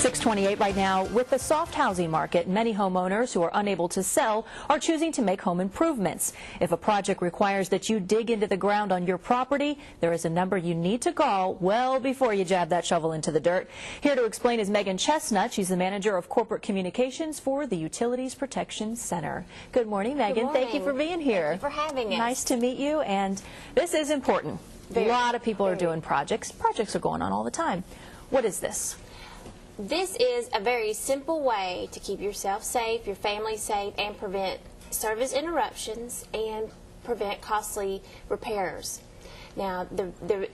628 right now. With the soft housing market, many homeowners who are unable to sell are choosing to make home improvements. If a project requires that you dig into the ground on your property, there is a number you need to call well before you jab that shovel into the dirt. Here to explain is Megan Chestnut. She's the manager of corporate communications for the Utilities Protection Center. Good morning, Megan. Good morning. Thank you for being here. Thank you for having us. Nice to meet you, and this is important. A lot of people are doing projects. Projects are going on all the time. What is this? This is a very simple way to keep yourself safe, your family safe, and prevent service interruptions and prevent costly repairs. Now, the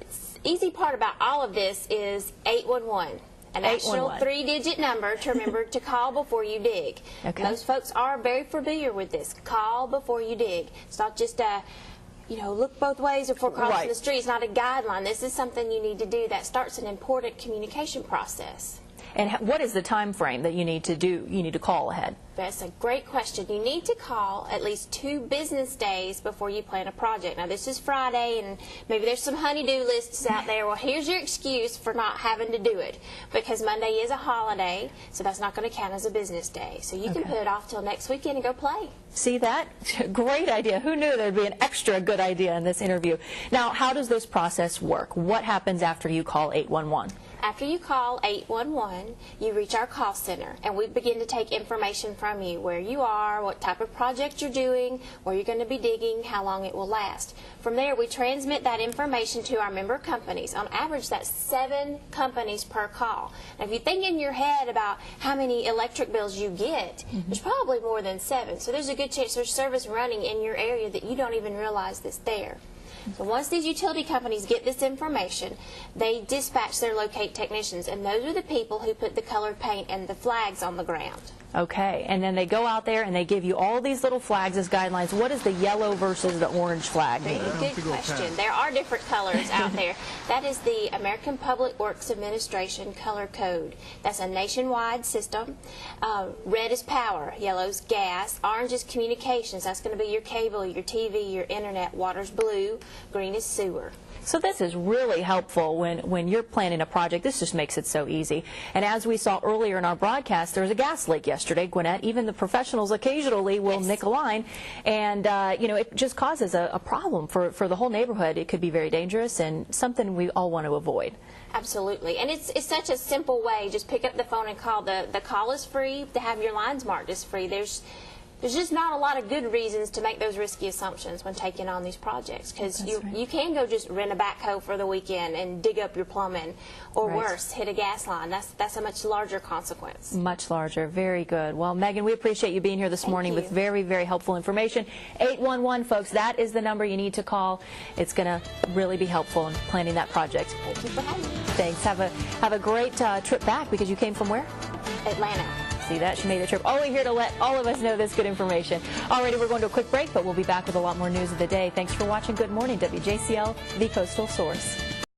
easy part about all of this is 811. A national 3-digit number to remember to call before you dig. Okay. Most folks are very familiar with this. Call before you dig. It's not just a look both ways before crossing the street. It's not a guideline. This is something you need to do that starts an important communication process. And what is the time frame that you need to do? You need to call ahead. That's a great question. You need to call at least 2 business days before you plan a project. Now, this is Friday, and maybe there's some honey-do lists out there. Well, here's your excuse for not having to do it, because Monday is a holiday, so that's not going to count as a business day. So you can put it off till next weekend and go play. See that? Great idea. Who knew there'd be an extra good idea in this interview? Now, how does this process work? What happens after you call 811? After you call 811, you reach our call center, and we begin to take information from you: where you are, what type of project you're doing, where you're going to be digging, how long it will last. From there, we transmit that information to our member companies. On average, that's 7 companies per call. Now, if you think in your head about how many electric bills you get, there's probably more than 7. So there's a good chance there's service running in your area that you don't even realize that's there. So once these utility companies get this information, they dispatch their locate technicians, and those are the people who put the colored paint and the flags on the ground. Okay, and then they go out there and they give you all these little flags as guidelines. What does the yellow versus the orange flag mean? Good question. There are different colors out there. That is the American Public Works Administration color code. That's a nationwide system. Red is power, yellow is gas, orange is communications. That's going to be your cable, your TV, your internet. Water's blue, green is sewer. So this is really helpful when you're planning a project. This just makes it so easy. And as we saw earlier in our broadcast, there was a gas leak yesterday, Gwinnett. Even the professionals occasionally will nick a line, and it just causes a problem for the whole neighborhood. It could be very dangerous and something we all want to avoid. Absolutely, and it's such a simple way. Just pick up the phone and call. The call is free. To have your lines marked is free. There's just not a lot of good reasons to make those risky assumptions when taking on these projects, because you can go just rent a backhoe for the weekend and dig up your plumbing, or worse, hit a gas line. That's a much larger consequence. Much larger. Very good. Well, Megan, we appreciate you being here this morning with very, very helpful information. 811, folks, that is the number you need to call. It's going to really be helpful in planning that project. Thank you for having me. Thanks. Have a great trip back, because you came from where? Atlanta. See that? She made the trip. Only here to let all of us know this good information. Alrighty, we're going to a quick break, but we'll be back with a lot more news of the day. Thanks for watching Good Morning WJCL, the Coastal Source.